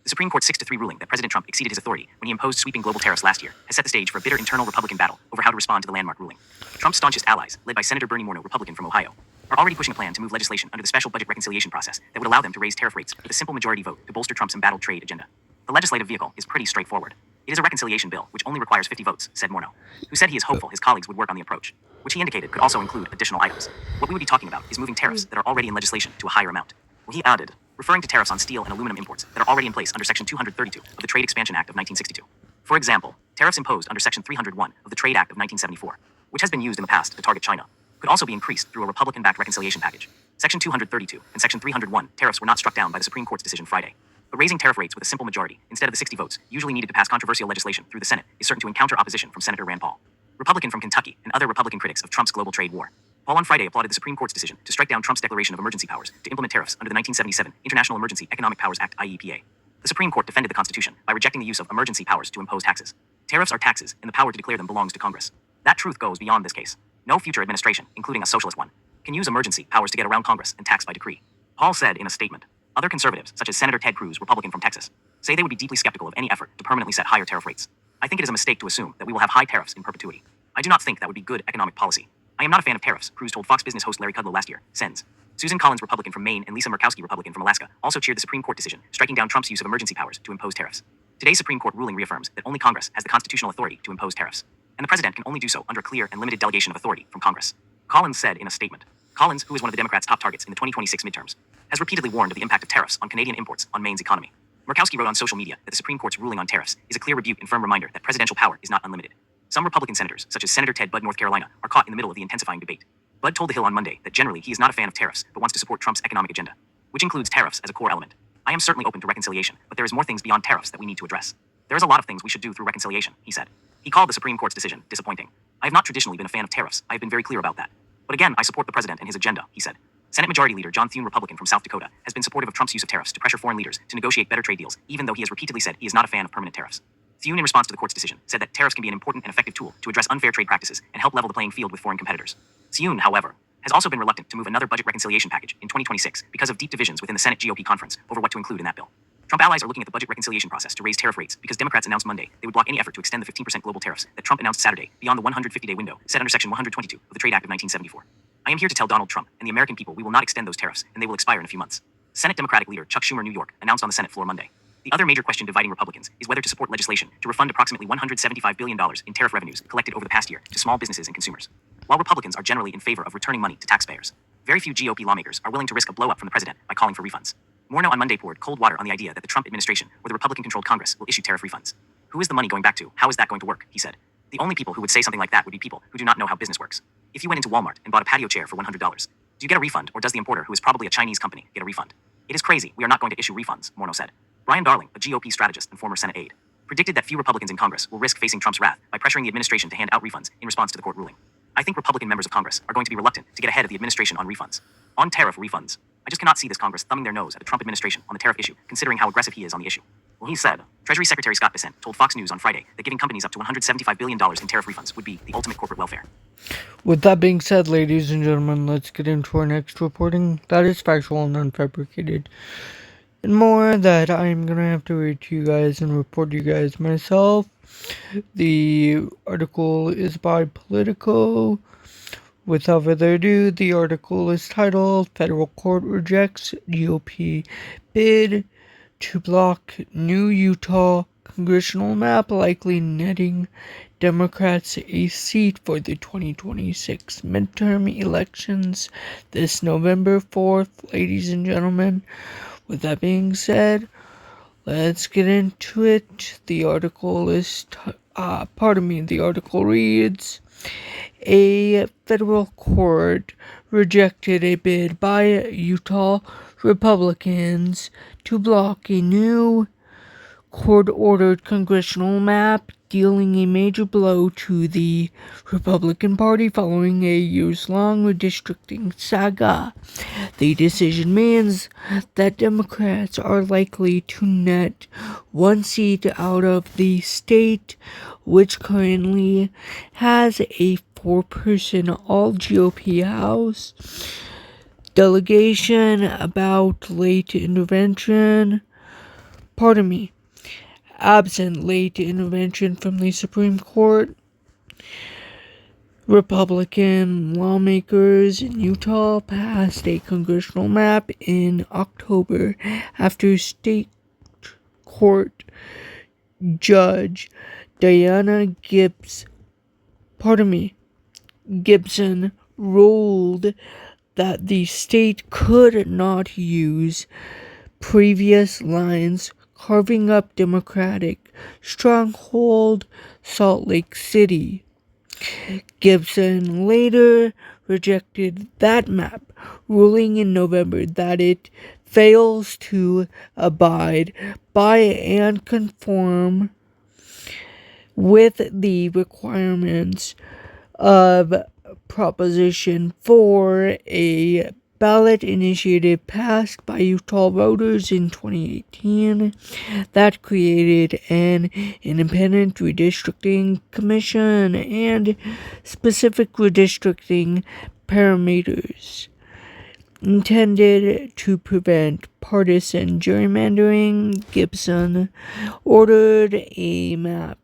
The Supreme Court's 6-3 ruling that President Trump exceeded his authority when he imposed sweeping global tariffs last year has set the stage for a bitter internal Republican battle over how to respond to the landmark ruling. Trump's staunchest allies, led by Senator Bernie Moreno, Republican from Ohio, are already pushing a plan to move legislation under the special budget reconciliation process that would allow them to raise tariff rates with a simple majority vote to bolster Trump's embattled trade agenda. The legislative vehicle is pretty straightforward. It is a reconciliation bill which only requires 50 votes, said Moreno, who said he is hopeful his colleagues would work on the approach, which he indicated could also include additional items. What we would be talking about is moving tariffs that are already in legislation to a higher amount. Well, he added, referring to tariffs on steel and aluminum imports that are already in place under Section 232 of the Trade Expansion Act of 1962. For example, tariffs imposed under Section 301 of the Trade Act of 1974, which has been used in the past to target China, could also be increased through a Republican-backed reconciliation package. Section 232 and Section 301 tariffs were not struck down by the Supreme Court's decision Friday. But raising tariff rates with a simple majority, instead of the 60 votes usually needed to pass controversial legislation through the Senate, is certain to encounter opposition from Senator Rand Paul, Republican from Kentucky, and other Republican critics of Trump's global trade war. Paul on Friday applauded the Supreme Court's decision to strike down Trump's declaration of emergency powers to implement tariffs under the 1977 International Emergency Economic Powers Act, IEPA. The Supreme Court defended the Constitution by rejecting the use of emergency powers to impose taxes. Tariffs are taxes, and the power to declare them belongs to Congress. That truth goes beyond this case. No future administration, including a socialist one, can use emergency powers to get around Congress and tax by decree. Paul said in a statement. Other conservatives, such as Senator Ted Cruz, Republican from Texas, say they would be deeply skeptical of any effort to permanently set higher tariff rates. I think it is a mistake to assume that we will have high tariffs in perpetuity. I do not think that would be good economic policy. I am not a fan of tariffs, Cruz told Fox Business host Larry Kudlow last year. Sens. Susan Collins, Republican from Maine, and Lisa Murkowski, Republican from Alaska, also cheered the Supreme Court decision, striking down Trump's use of emergency powers to impose tariffs. Today's Supreme Court ruling reaffirms that only Congress has the constitutional authority to impose tariffs, and the president can only do so under a clear and limited delegation of authority from Congress. Collins said in a statement. Collins, who is one of the Democrats' top targets in the 2026 midterms, has repeatedly warned of the impact of tariffs on Canadian imports on Maine's economy. Murkowski wrote on social media that the Supreme Court's ruling on tariffs is a clear rebuke and firm reminder that presidential power is not unlimited. Some Republican senators, such as Senator Ted Budd, North Carolina, are caught in the middle of the intensifying debate. Budd told The Hill on Monday that generally he is not a fan of tariffs, but wants to support Trump's economic agenda, which includes tariffs as a core element. I am certainly open to reconciliation, but there is more things beyond tariffs that we need to address. There is a lot of things we should do through reconciliation, he said. He called the Supreme Court's decision disappointing. I have not traditionally been a fan of tariffs. I have been very clear about that. But again, I support the president and his agenda, he said. Senate Majority Leader John Thune, Republican from South Dakota, has been supportive of Trump's use of tariffs to pressure foreign leaders to negotiate better trade deals, even though he has repeatedly said he is not a fan of permanent tariffs. Thune, in response to the court's decision, said that tariffs can be an important and effective tool to address unfair trade practices and help level the playing field with foreign competitors. Thune, however, has also been reluctant to move another budget reconciliation package in 2026 because of deep divisions within the Senate GOP conference over what to include in that bill. Trump allies are looking at the budget reconciliation process to raise tariff rates because Democrats announced Monday they would block any effort to extend the 15% global tariffs that Trump announced Saturday beyond the 150-day window set under Section 122 of the Trade Act of 1974. I am here to tell Donald Trump and the American people we will not extend those tariffs and they will expire in a few months. Senate Democratic leader Chuck Schumer, New York, announced on the Senate floor Monday. The other major question dividing Republicans is whether to support legislation to refund approximately $175 billion in tariff revenues collected over the past year to small businesses and consumers. While Republicans are generally in favor of returning money to taxpayers, very few GOP lawmakers are willing to risk a blow-up from the president by calling for refunds. Moreno on Monday poured cold water on the idea that the Trump administration or the Republican-controlled Congress will issue tariff refunds. Who is the money going back to? How is that going to work? He said. The only people who would say something like that would be people who do not know how business works. If you went into Walmart and bought a patio chair for $100, do you get a refund, or does the importer, who is probably a Chinese company, get a refund? It is crazy. We are not going to issue refunds, Moreno said. Brian Darling, a GOP strategist and former Senate aide, predicted that few Republicans in Congress will risk facing Trump's wrath by pressuring the administration to hand out refunds in response to the court ruling. I think Republican members of Congress are going to be reluctant to get ahead of the administration on refunds. On tariff refunds, I just cannot see this Congress thumbing their nose at the Trump administration on the tariff issue, considering how aggressive he is on the issue. Well, he said. Treasury Secretary Scott Bessent told Fox News on Friday that giving companies up to $175 billion in tariff refunds would be the ultimate corporate welfare. With that being said, ladies and gentlemen, let's get into our next reporting. That is factual and unfabricated. And more that I'm going to have to read to you guys and report to you guys myself. The article is by Politico. Without further ado, the article is titled, Federal Court Rejects GOP Bid to Block New Utah Congressional Map, Likely Netting Democrats a seat for the 2026 midterm elections this November 4th, ladies and gentlemen. With that being said, let's get into it. The article is, the article reads, a federal court rejected a bid by Utah Republicans to block a new court-ordered congressional map, dealing a major blow to the Republican Party following a years-long redistricting saga. The decision means that Democrats are likely to net one seat out of the state, which currently has a 4-person all-GOP House. Delegation about late intervention. Absent late intervention from the Supreme Court, Republican lawmakers in Utah passed a congressional map in October after state court judge Diana Gibson ruled that the state could not use previous lines carving up Democratic stronghold Salt Lake City. Gibson later rejected that map, ruling in November that it fails to abide by and conform with the requirements of Proposition 4, a ballot initiative passed by Utah voters in 2018 that created an independent redistricting commission and specific redistricting parameters intended to prevent partisan gerrymandering. Gibson ordered a map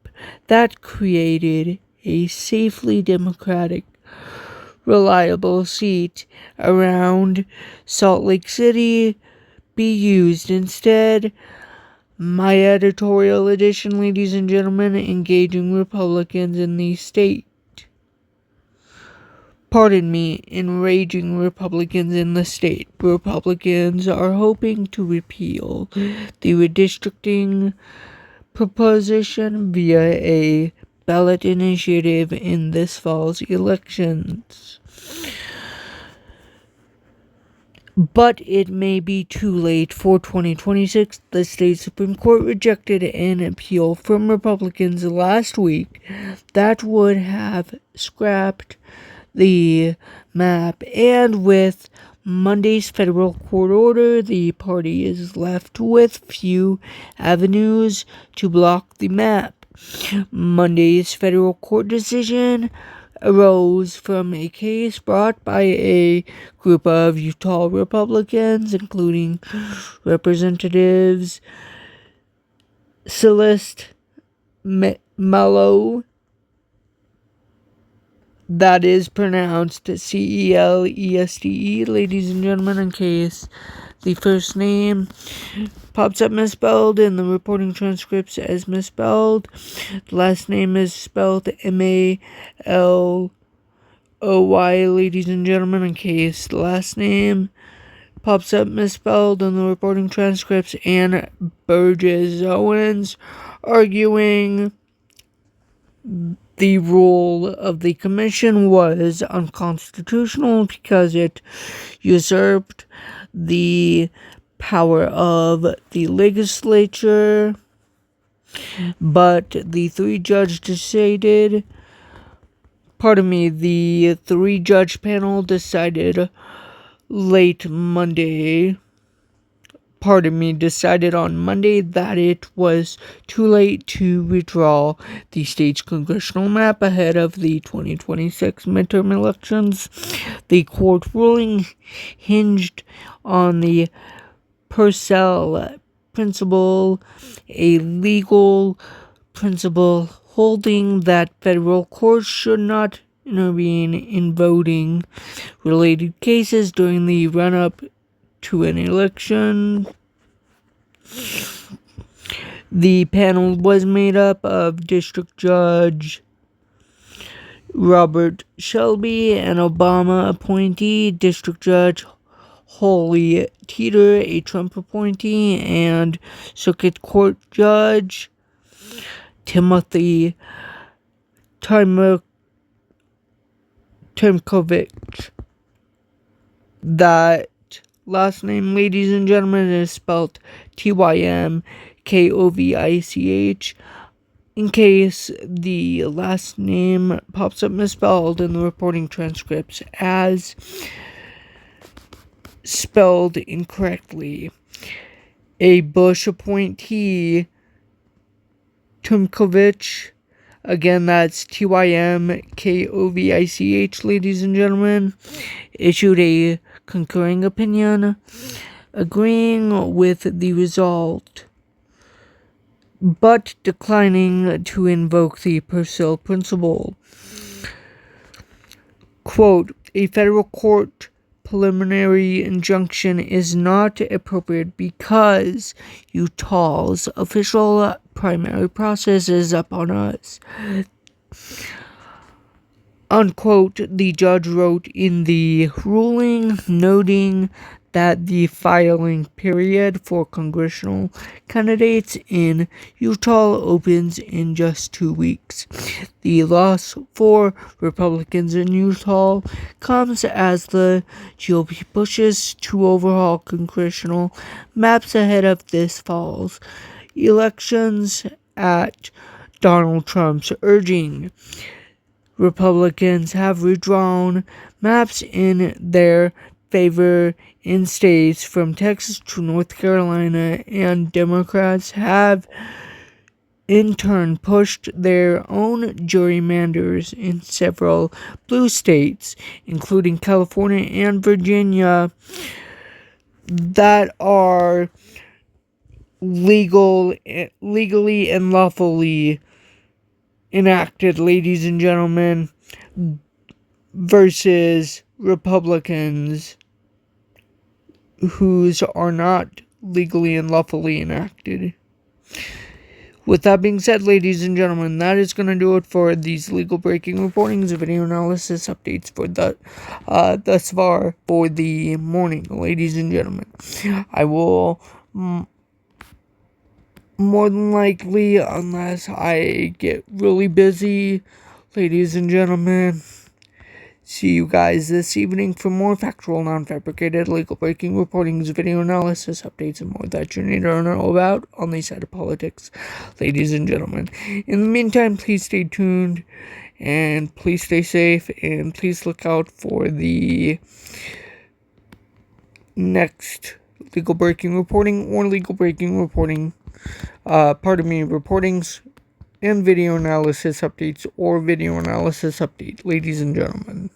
that created a safely Democratic reliable seat around Salt Lake City be used instead. My editorial edition, ladies and gentlemen, engaging Republicans in the state. Enraging Republicans in the state. Republicans are hoping to repeal the redistricting proposition via a ballot initiative in this fall's elections. But it may be too late for 2026. The state Supreme Court rejected an appeal from Republicans last week that would have scrapped the map, and with Monday's federal court order, the party is left with few avenues to block the map. Monday's federal court decision arose from a case brought by a group of Utah Republicans, including Representatives Celeste Mello, that is pronounced Celeste, ladies and gentlemen, in case the first name pops up misspelled in the reporting transcripts as misspelled. The last name is spelled Malloy, ladies and gentlemen, in case the last name pops up misspelled in the reporting transcripts. And Burgess Owens, arguing the rule of the commission was unconstitutional because it usurped the power of the legislature. But the three-judge panel decided on Monday that it was too late to withdraw the state's congressional map ahead of the 2026 midterm elections. The court ruling hinged on the Purcell principle, a legal principle holding that federal courts should not intervene in voting-related cases during the run-up to an election. The panel was made up of District Judge Robert Shelby, an Obama appointee, District Judge Holly Teeter, a Trump appointee, and Circuit Court Judge Timothy Tymkovich. That last name, ladies and gentlemen, is spelled Tymkovich. Kovich, in case the last name pops up misspelled in the reporting transcripts as spelled incorrectly. A Bush appointee, Tymkovich, again that's Tymkovich, ladies and gentlemen, issued a concurring opinion agreeing with the result, but declining to invoke the Purcell principle. Quote, a federal court preliminary injunction is not appropriate because Utah's official primary process is upon us. Unquote, the judge wrote in the ruling, noting that the filing period for congressional candidates in Utah opens in just 2 weeks. The loss for Republicans in Utah comes as the GOP pushes to overhaul congressional maps ahead of this fall's elections at Donald Trump's urging. Republicans have withdrawn maps in their favor in states from Texas to North Carolina, and Democrats have in turn pushed their own gerrymanders in several blue states, including California and Virginia, that are legally and lawfully enacted, ladies and gentlemen, versus Republicans whose are not legally and lawfully enacted. With that being said, ladies and gentlemen, that is going to do it for these legal breaking reportings, video analysis updates for thus far for the morning, ladies and gentlemen. I will more than likely, unless I get really busy, ladies and gentlemen, see you guys this evening for more factual, non-fabricated, legal breaking reportings, video analysis, updates, and more that you need to know about on the side of politics, ladies and gentlemen. In the meantime, please stay tuned, and please stay safe, and please look out for the next legal breaking reporting or legal breaking reporting, reportings and video analysis updates or video analysis update, ladies and gentlemen.